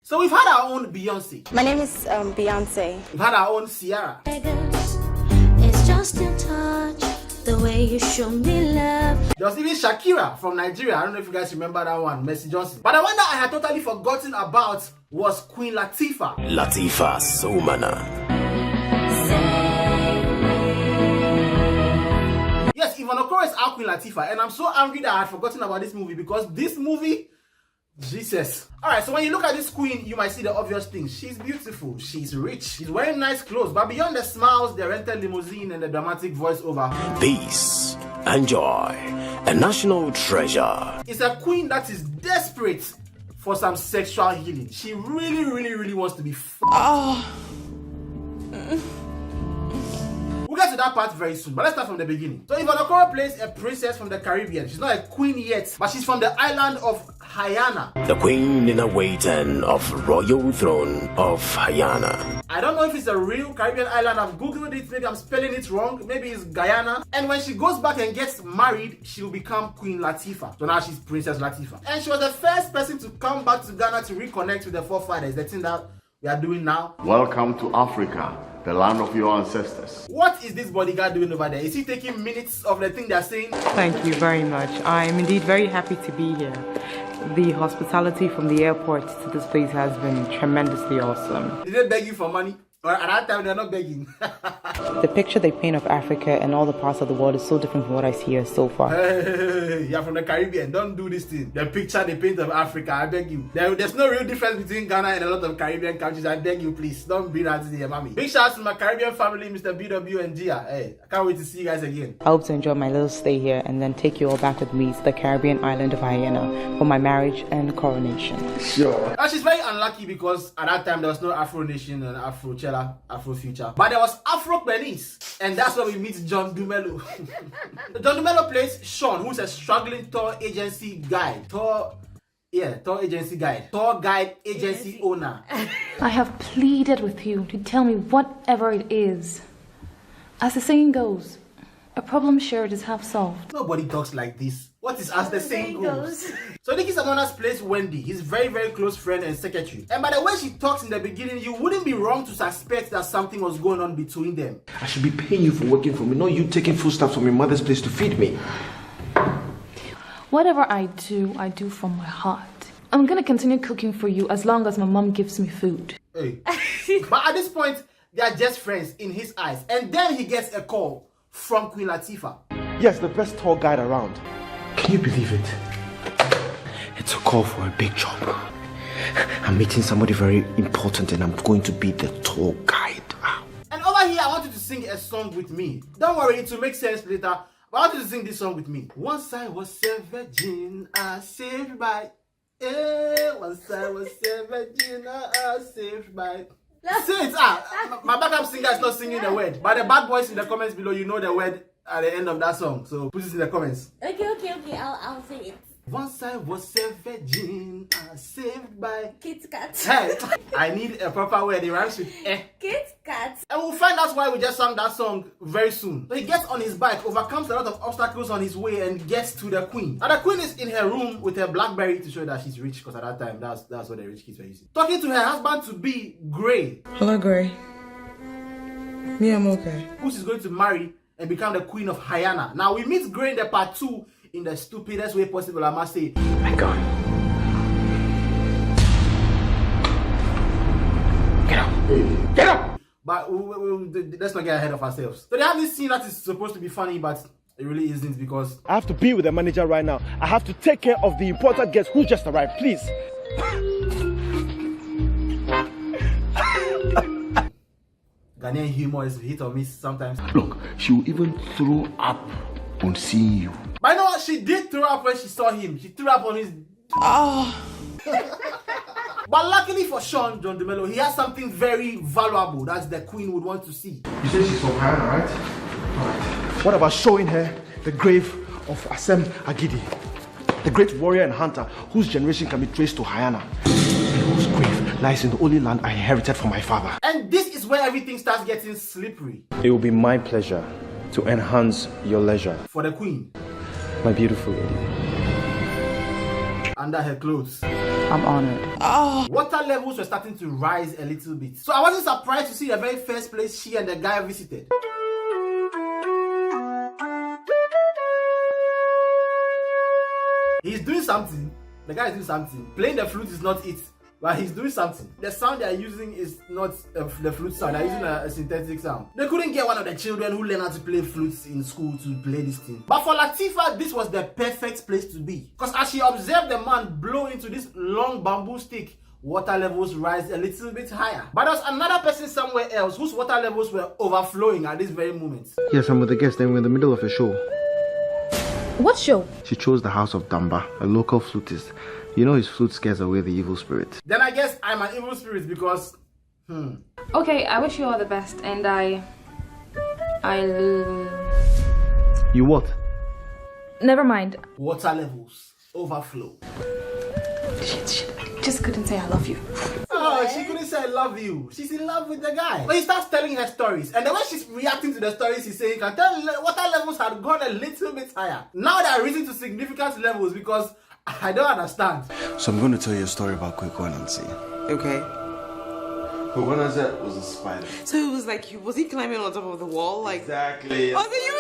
So we've had our own Beyonce. My name is Beyonce. We've had our own Ciara. It's just a touch, the way you show me love. There was even Shakira from Nigeria. I don't know if you guys remember that one, Mercy Johnson. But the one that I had totally forgotten about was Queen Lateefah. Lateefah Soumana. Yes, Yvonne Okoro is our Queen Lateefah, and I'm so angry that I had forgotten about this movie because this movie, Jesus. Alright, so when you look at this queen, you might see the obvious things. She's beautiful, she's rich, she's wearing nice clothes, but beyond the smiles, the rented limousine, and the dramatic voiceover, Peace and joy, a national treasure. it's a queen that is desperate for some sexual healing. She really wants to be We'll get to that part very soon, but let's start from the beginning. So Yvonne Okoro plays a princess from the Caribbean. She's not a queen yet, but she's from the island of Guyana. The queen in a waiting of royal throne of Guyana. I don't know if it's a real Caribbean island. I've googled it, maybe I'm spelling it wrong. Maybe it's Guyana. And when she goes back and gets married, she'll become Queen Lateefah. So now she's Princess Lateefah. And she was the first person to come back to Ghana to reconnect with the forefathers, the thing that we are doing now. Welcome to Africa, the land of your ancestors. What is this bodyguard doing over there? Is he taking minutes of the thing they're saying? Thank you very much. I am indeed very happy to be here. The hospitality from the airport to this place has been tremendously awesome. Did they beg you for money? Or at that time, they're not begging. The picture they paint of Africa and all the parts of the world is so different from what I see here so far. Hey, you're from the Caribbean. Don't do this thing. The picture they paint of Africa, I beg you. There's no real difference between Ghana and a lot of Caribbean countries. I beg you, please. Don't bring that to your mommy. Big shout out to my Caribbean family, Mr. BW and Gia. Hey, I can't wait to see you guys again. I hope to enjoy my little stay here and then take you all back with me to the Caribbean island of Guyana for my marriage and coronation. Sure. Now, she's very unlucky because at that time there was no Afro Nation and Afro Chella, Afro Future. But there was Afro Benis, and that's where we meet John Dumelo. John Dumelo plays Sean, who's a struggling tour agency guide. Tour guide agency owner. I have pleaded with you to tell me whatever it is. As the saying goes, a problem shared is half solved. Nobody talks like this. What is as the saying goes? So Nikki Samona's plays Wendy, his very close friend and secretary. And by the way she talks in the beginning, you wouldn't be wrong to suspect that something was going on between them. I should be paying you for working for me, not you taking foodstuffs from your mother's place to feed me. Whatever I do from my heart. I'm gonna continue cooking for you as long as my mom gives me food. Hey. But at this point, they are just friends in his eyes. And then he gets a call from Queen Lateefah. Yes, the best tour guide around. Can you believe it? It's a call for a big job. I'm meeting somebody very important and I'm going to be the tour guide. And over here, I want you to sing a song with me. Don't worry, it will make sense later. But I want you to sing this song with me. Once I was a virgin, I saved by... once I was a virgin, I saved by... Say it! My backup singer is not singing the word. But the bad boys in the comments below, you know the word at the end of that song. So put it in the comments. Okay, I'll say it. Once I was a virgin, I saved by Kit Kat. Hey, I need a proper word. It rhymes with eh. Kit Kat. And we'll find out why we just sang that song very soon. So he gets on his bike, overcomes a lot of obstacles on his way, and gets to the queen. And the queen is in her room with her BlackBerry to show that she's rich, because at that time, that's what the rich kids were using. Talking to her husband to be Gray. Hello, Gray. Me, I'm okay. Who she's going to marry and become the queen of Guyana. Now we meet Gray in the part 2 in the stupidest way possible, I must say. My God. Get up. Get up! But let's not get ahead of ourselves. So they have this scene that is supposed to be funny, but it really isn't, because I have to be with the manager right now. I have to take care of the important guest who just arrived, please. Ghanaian humor is hit or miss sometimes. Look, she will even throw up on seeing you. But you know what? She did throw up when she saw him. She threw up on his... But luckily for Sean, John Dumelo, he has something very valuable that the queen would want to see. You say she's from Guyana, right? Alright. What about showing her the grave of Asem Agidi, the great warrior and hunter whose generation can be traced to Guyana, and whose grave lies in the only land I inherited from my father? And this is where everything starts getting slippery. It will be my pleasure to enhance your leisure. For the queen. My beautiful lady. under her clothes. I'm honored. Water levels were starting to rise a little bit. So I wasn't surprised to see the very first place she and the guy visited. He's doing something. The guy is doing something. Playing the flute is not it, but he's doing something. The sound they are using is not the flute sound. They're using a synthetic sound. They couldn't get one of the children who learned how to play flutes in school to play this thing. But for Lateefah, this was the perfect place to be. Because as she observed the man blow into this long bamboo stick, water levels rise a little bit higher. But there's another person somewhere else whose water levels were overflowing at this very moment. Yes, I'm with the guests. They were in the middle of a show. What show? She chose the house of Damba, a local flutist. You know his flute scares away the evil spirit. Then I guess I'm an evil spirit because... Okay, I wish you all the best, and You what? Never mind. Water levels overflow. Shit. I just couldn't say I love you. Oh, she couldn't say I love you. She's in love with the guy. But he starts telling her stories. And the way she's reacting to the stories he's saying, you can tell water levels had gone a little bit higher. Now they're risen to significant levels because I don't understand. So I'm going to tell you a story about Quick Nancy. Okay. Quick was a spider. So it was like, was he climbing on top of the wall? Like Exactly. Oh, so you...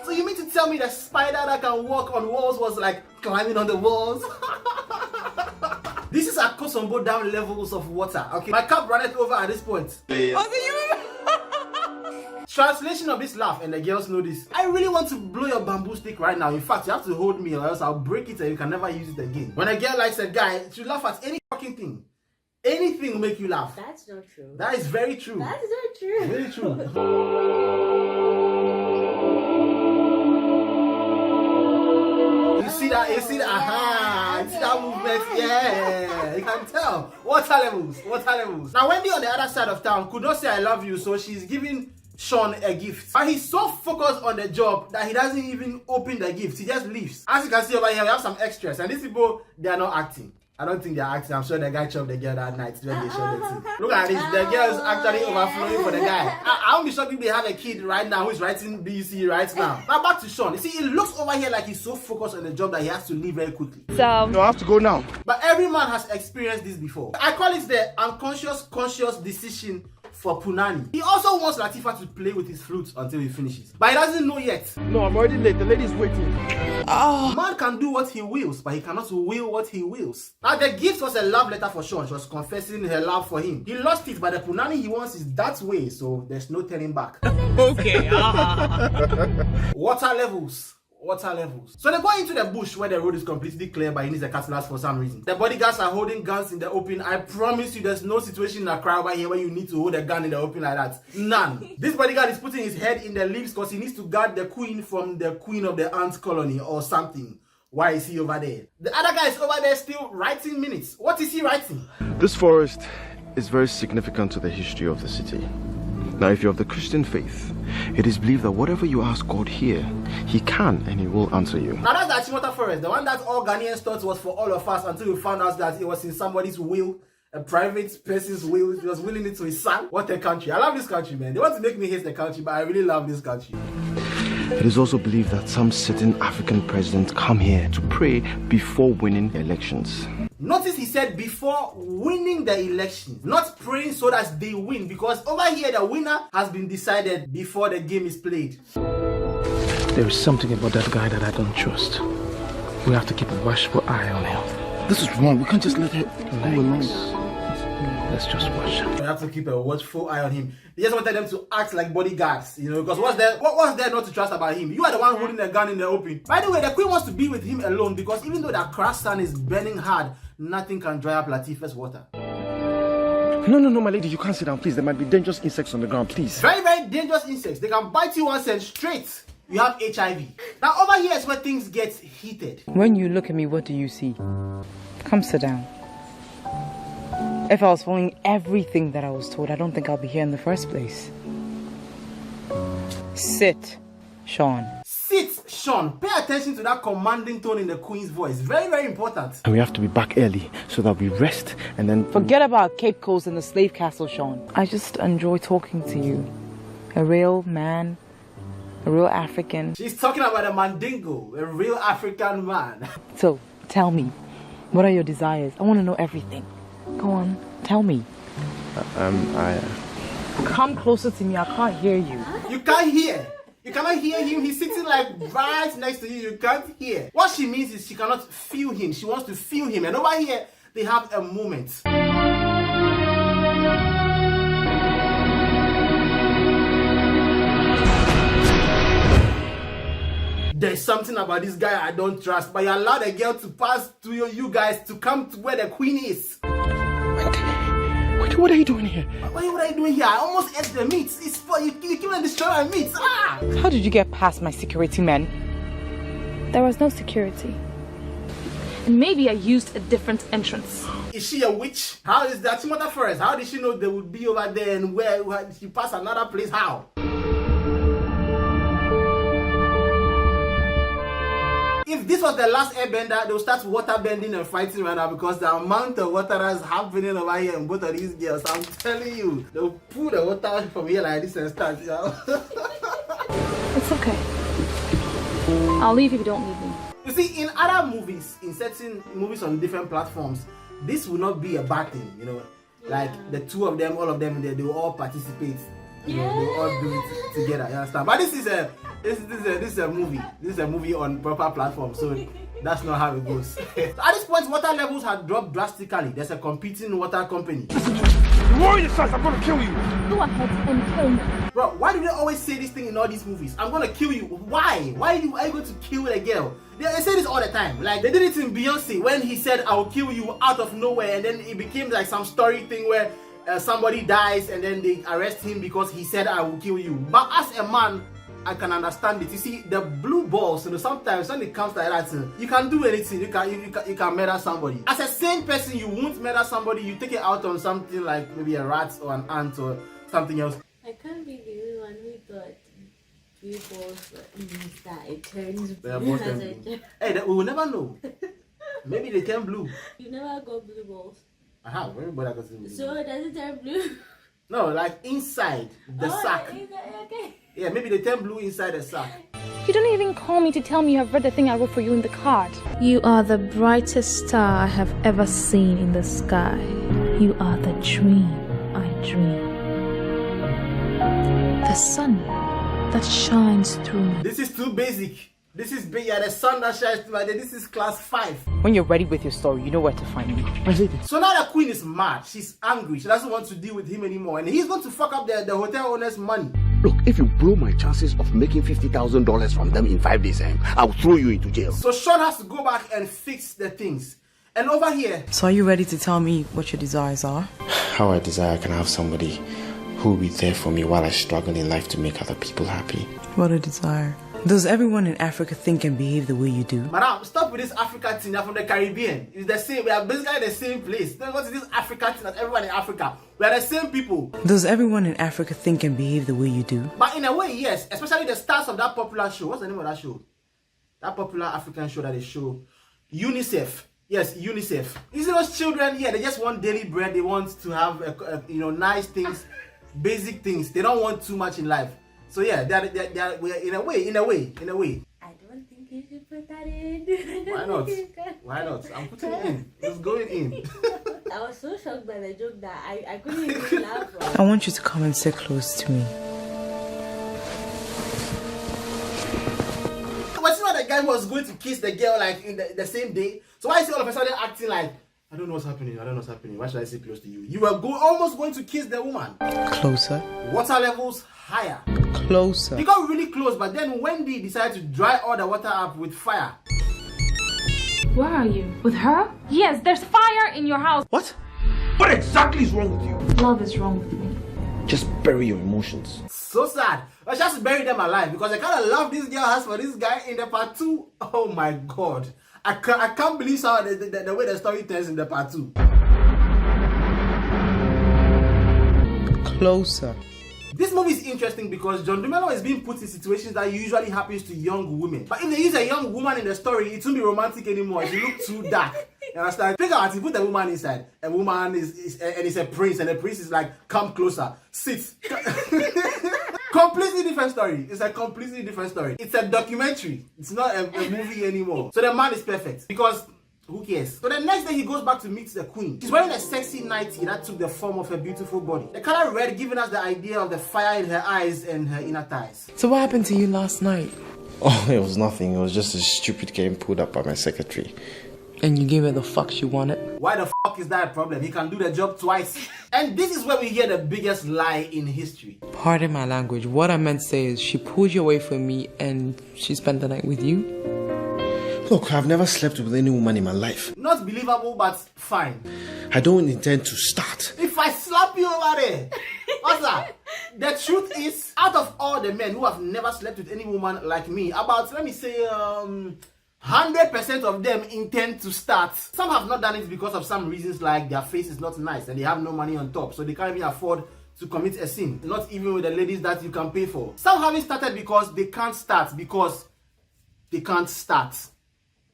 So you mean to tell me the spider that can walk on walls was like climbing on the walls? This is Akosombo Dam levels of water. Okay, my cup runneth over at this point. Translation of this laugh, and the girls know this. I really want to blow your bamboo stick right now. In fact, you have to hold me or else I'll break it and you can never use it again. When a girl likes a guy, she laugh at any fucking thing. Anything will make you laugh. That's not true. That is very true. That's not true. Very true. You see that? You see that? Aha! You see that movement? Yeah! You can tell. Water levels. Now, Wendy on the other side of town could not say I love you, so she's giving Sean a gift. But he's so focused on the job that he doesn't even open the gift. He just leaves. As you can see over here, we have some extras, and these people, they are not acting. I don't think they're acting. I'm sure the guy chopped the girl that night when they showed the thing. Look at this. The girl is actually overflowing for the guy. I won't be shocked if they have a kid right now who's writing BC right now. Now back to Sean. You see, it looks over here like he's so focused on the job that he has to leave very quickly. No, I have to go now. But every man has experienced this before. I call it the unconscious conscious decision for Punani. He also wants Lateefah to play with his flute until he finishes. But he doesn't know yet. No, I'm already late. The lady's waiting. Man can do what he wills, but he cannot will what he wills. Now the gift was a love letter for Sean. She was confessing her love for him. He lost it, but the Punani he wants is that way, so there's no turning back. Okay. Water levels. So they go into the bush where the road is completely clear, but he needs a cutlass for some reason. The bodyguards are holding guns in the open. I promise you there's no situation in Accra over here where you need to hold a gun in the open like that. None. This bodyguard is putting his head in the leaves because he needs to guard the queen from the queen of the ant colony or something. Why is he over there? The other guy is over there still writing minutes. What is he writing? This forest is very significant to the history of the city. Now, if you're of the Christian faith, it is believed that whatever you ask God here, He can and He will answer you. Now that's the Achimota forest, the one that all Ghanaians thought was for all of us until we found out that it was in somebody's will, a private person's will. He was willing it to his son. What a country. I love this country, man. They want to make me hate the country, but I really love this country. It is also believed that some certain African presidents come here to pray before winning elections. Notice he said before winning the election, not praying so that they win, because over here the winner has been decided before the game is played. There is something about that guy that I don't trust. We have to keep a watchful eye on him. This is wrong. We can't just let him go along. Let's just watch. We have to keep a watchful eye on him. He just wanted them to act like bodyguards, you know, because what's there not to trust about him? You are the one holding the gun in the open. By the way, the queen wants to be with him alone because even though the Accra sun is burning hard, nothing can dry up Lateefah's water. No, my lady, you can't sit down, please. There might be dangerous insects on the ground, please. Very, very dangerous insects. They can bite you once and straight you have HIV. Now over here is where things get heated. When you look at me, what do you see? Come sit down. If I was following everything that I was told, I don't think I'll be here in the first place. Sit, Sean. Sit, Sean. Pay attention to that commanding tone in the queen's voice. Very, very important. And we have to be back early so that we rest and then... Forget about Cape Coast and the slave castle, Sean. I just enjoy talking to you. A real man, a real African. She's talking about a mandingo, a real African man. So, Tell me. What are your desires? I want to know everything. Go on, tell me. Come closer to me, I can't hear you. You can't hear. You cannot hear him. He's sitting like right next to you. You can't hear. What she means is she cannot feel him. She wants to feel him. And over here, they have a moment. There's something about this guy I don't trust, but you allow the girl to pass to you guys to come to where the queen is. Wait, what are you doing here? What are you doing here? I almost ate the meat. It's for you keep on destroying my meat. Ah! How did you get past my security men? There was no security. And maybe I used a different entrance. Is she a witch? How is that? Mother Forest? How did she know they would be over there and where she passed another place? How? If this was the last airbender, they'll start water bending and fighting right now because the amount of water that's happening over here in both of these girls, I'm telling you, they'll pull the water from here like this and start. You know? It's okay. I'll leave if you don't need me. You see, in other movies, in certain movies on different platforms, this will not be a bad thing, you know. Like the two of them, all of them, they will all participate. You know, they will all do it together. You understand? But this is a movie. This is a movie on proper platform, so that's not how it goes. So at this point, water levels have dropped drastically. There's a competing water company. Warrior size, I'm gonna kill you. Go ahead and kill me. Bro, why do they always say this thing in all these movies? I'm gonna kill you. Why? Are you going to kill a girl? They say this all the time. Like they did it in Beyonce when he said, "I will kill you" out of nowhere, and then it became like some story thing where somebody dies and then they arrest him because he said, "I will kill you." But as a man, I can understand it. You see, the blue balls, you know, sometimes when it comes to that, you can do anything. You can murder somebody. As a sane person, you won't murder somebody. You take it out on something like maybe a rat or an ant or something else. I can't be the only one who thought blue balls means that it turns blue. Hey, we will never know. Maybe they turn blue. You never got blue balls. I have. Everybody got blue. So does it turn blue? No, like inside the sack. Okay. Yeah, maybe they turn blue inside the sack. You don't even call me to tell me you have read the thing I wrote for you in the card. You are the brightest star I have ever seen in the sky. You are the dream I dream. The sun that shines through me. This is too basic. This is the sun that shines through my day. This is class 5. When you're ready with your story, you know where to find me. So now the queen is mad. She's angry. She doesn't want to deal with him anymore. And he's going to fuck up the hotel owner's money. Look, if you blow my chances of making $50,000 from them in 5 days, I'll throw you into jail. So Sean has to go back and fix the things. And over here... So are you ready to tell me what your desires are? How I desire I can have somebody who will be there for me while I struggle in life to make other people happy. What a desire. Does everyone in Africa think and behave the way you do? Madam, stop with this Africa thing. They're from the Caribbean. It's the same. We are basically the same place. Don't go to this Africa thing that everyone in Africa. We are the same people. Does everyone in Africa think and behave the way you do? But in a way, yes. Especially the stars of that popular show. What's the name of that show? That popular African show that they show. UNICEF. Yes, UNICEF. You see those children here, they just want daily bread. They want to have, nice things, basic things. They don't want too much in life. So yeah, we are in a way. I don't think you should put that in. Why not? Why not? I'm putting it in. It's going in. I was so shocked by the joke that I couldn't even laugh. I want you to come and sit close to me. Was it not the guy who was going to kiss the girl like in the same day? So why is he all of a sudden acting like, I don't know what's happening. Why should I sit close to you? You were almost going to kiss the woman. Closer. Water levels higher. Closer. He got really close, but then Wendy decided to dry all the water up with fire. Where are you? With her? Yes, there's fire in your house. What? What exactly is wrong with you? Love is wrong with me. Just bury your emotions. So sad. But she has to bury them alive because the kind of love this girl has for this guy in the part 2. Oh my god. I can't believe how the way the story turns in the part 2. Closer. This movie is interesting because John Dumelo is being put in situations that usually happens to young women. But if they use a young woman in the story, it won't be romantic anymore. It will look too dark. You understand? Think about it. Put the woman inside. A woman is and it's a prince, and the prince is like, come closer, sit. Completely different story. It's a completely different story. It's a documentary. It's not a movie anymore. So the man is perfect because Who cares? So the next day he goes back to meet the queen. She's wearing a sexy nightie that took the form of her beautiful body. The color red giving us the idea of the fire in her eyes and her inner thighs. So what happened to you last night? Oh, it was nothing. It was just a stupid game pulled up by my secretary. And you gave her the fuck she wanted? Why the fuck is that a problem? He can do the job twice. And this is where we hear the biggest lie in history. Pardon my language. What I meant to say is she pulled you away from me and she spent the night with you? Look, I've never slept with any woman in my life. Not believable, but fine. I don't intend to start. If I slap you over there, what's that? The truth is, out of all the men who have never slept with any woman like me, about, let me say, 100% of them intend to start. Some have not done it because of some reasons, like their face is not nice and they have no money on top, so they can't even afford to commit a sin. Not even with the ladies that you can pay for. Some haven't started because they can't start, because they can't start.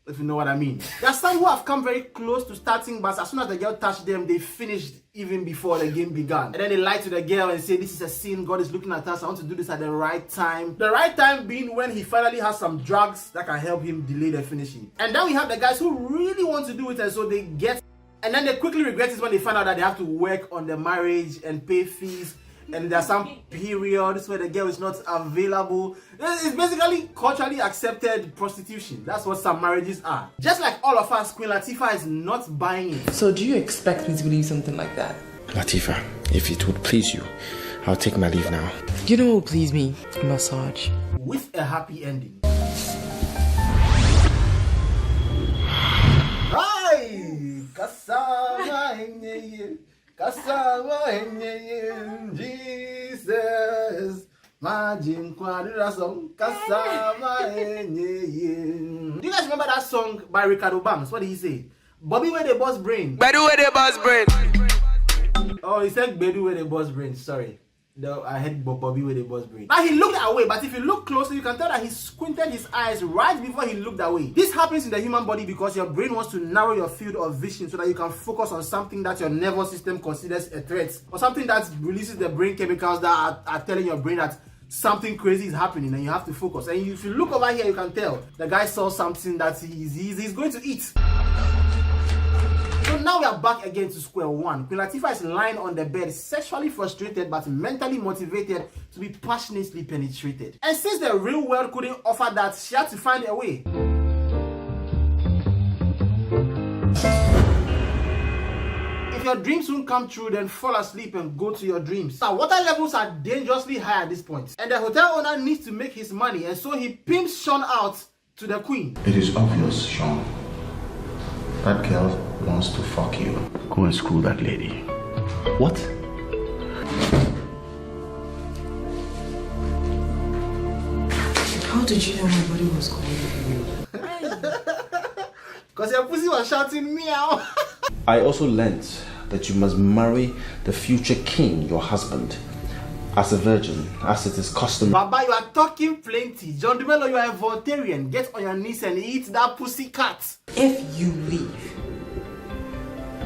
If you know what I mean. There are some who have come very close to starting, but as soon as the girl touched them, they finished even before the game began. And then they lie to the girl and say, this is a sin, God is looking at us, I want to do this at the right time. The right time being when he finally has some drugs that can help him delay the finishing. And then we have the guys who really want to do it, and so they get, and then they quickly regret it when they find out that they have to work on the marriage and pay fees. And there are some periods where the girl is not available. It's basically culturally accepted prostitution. That's what some marriages are. Just like all of us, Queen Lateefah is not buying it. So do you expect me to believe something like that? Lateefah, if it would please you, I'll take my leave now. You know what would please me? A massage. With a happy ending. Hi! Jesus, Majid Michel. Do you guys remember that song by Ricardo Banks? What did he say? Bobby where the boss brain. Bedu where the boss brain. Oh, he said Bedu where the boss brain. Sorry. No, I had Bobby with the boss brain. Now he looked away, but if you look closely, you can tell that he squinted his eyes right before he looked away. This happens in the human body because your brain wants to narrow your field of vision so that you can focus on something that your nervous system considers a threat, or something that releases the brain chemicals that are telling your brain that something crazy is happening and you have to focus. And if you look over here, you can tell the guy saw something that he's going to eat. So now we are back again to square one. Queen Lateefah is lying on the bed, sexually frustrated but mentally motivated to be passionately penetrated. And since the real world couldn't offer that, she had to find a way. If your dreams won't come true, then fall asleep and go to your dreams. Now, water levels are dangerously high at this point, and the hotel owner needs to make his money, and so he pimps Sean out to the queen. It is obvious, Sean. That girl wants to fuck you. Go and screw that lady. What? How did you know my body was calling you? Because your pussy was shouting meow. I also learnt that you must marry the future king, your husband, as a virgin, as it is customary. Baba, you are talking plenty. John Dumelo, you are a Voltarian. Get on your knees and eat that pussy cat. If you leave,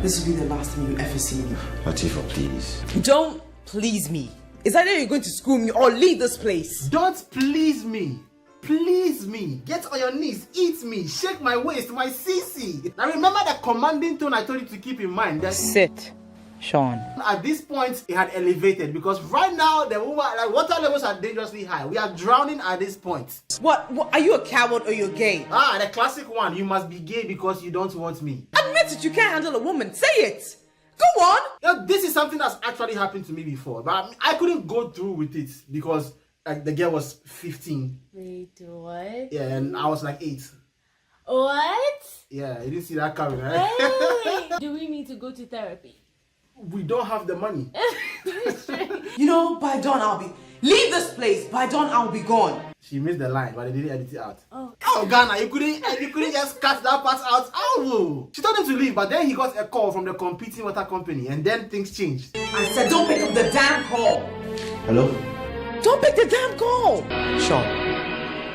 this will be the last time you ever see me. Lateefah, please. Don't please me. Is either you're going to school me or leave this place. Don't please me. Please me. Get on your knees. Eat me. Shake my waist. My CC. Now remember the commanding tone I told you to keep in mind. That sit, Sean. At this point, it had elevated because right now the water levels are dangerously high. We are drowning at this point. What? Are you a coward or you're gay? Ah, the classic one. You must be gay because you don't want me. Admit it. You can't handle a woman. Say it. Go on. You know, this is something that's actually happened to me before, but I couldn't go through with it because the girl was 15. Wait, what? Yeah, and I was like 8. What? Yeah, you didn't see that coming, right? Hey, do we need to go to therapy? We don't have the money. You know, by dawn I'll be... Leave this place. By dawn I'll be gone. She missed the line, but they didn't edit it out. Oh, Ghana, you couldn't just cut that part out. Oh, she told him to leave, but then he got a call from the competing water company, and then things changed. I said, don't pick up the damn call. Hello? Don't pick the damn call. Sean,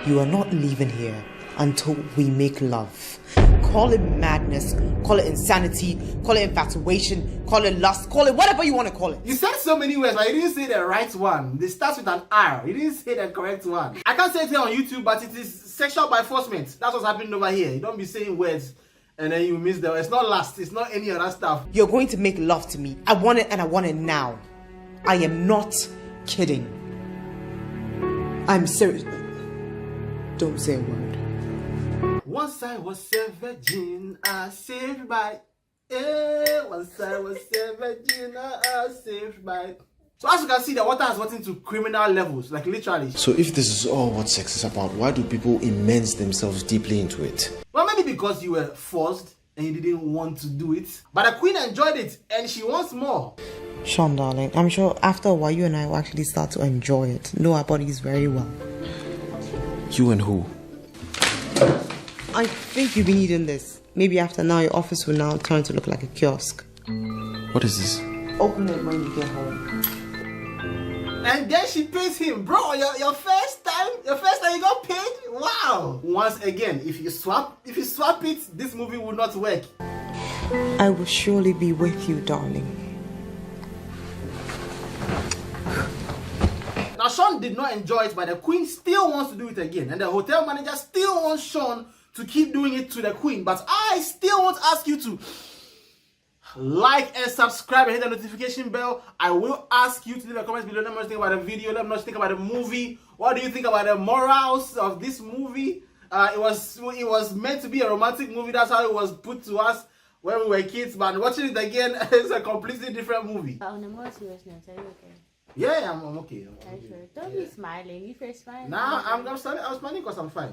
you are not leaving here until we make love. Call it madness, call it insanity, call it infatuation, call it lust, call it whatever you want to call it. You said so many words, but you didn't say the right one. They start with an R. You didn't say the correct one. I can't say it here on YouTube, but it is sexual by enforcement. That's what's happening over here. You don't be saying words and then you miss them. It's not lust. It's not any other stuff. You're going to make love to me. I want it and I want it now. I am not kidding. I'm serious. Don't say a word. Once I was a virgin, I saved by. Once I was a virgin, I saved by. So as you can see, the water has gotten to criminal levels, like literally. So if this is all what sex is about, why do people immerse themselves deeply into it? Well, maybe because you were forced and you didn't want to do it. But the queen enjoyed it and she wants more. Sean, darling, I'm sure after a while you and I will actually start to enjoy it. Know our bodies very well. You and who? I think you've been eating this. Maybe after now your office will now turn to look like a kiosk. What is this? Open it when you get home. And then she pays him. Bro, your first time you got paid? Wow. Once again, if you swap it, this movie will not work. I will surely be with you, darling. Now Sean did not enjoy it, but the queen still wants to do it again. And the hotel manager still wants Sean to keep doing it to the queen. But I still want to ask you to like and subscribe and hit the notification bell. I will ask you to leave a comment below. Let me know what you think about the video. Let me know what you think about the movie. What do you think about the morals of this movie? It was meant to be a romantic movie. That's how it was put to us when we were kids. But watching it again, it's a completely different movie. On a more serious note, are you okay? Yeah, I'm okay. Sure. Don't be smiling. You first smiling. Nah, I'm smiling because I'm fine.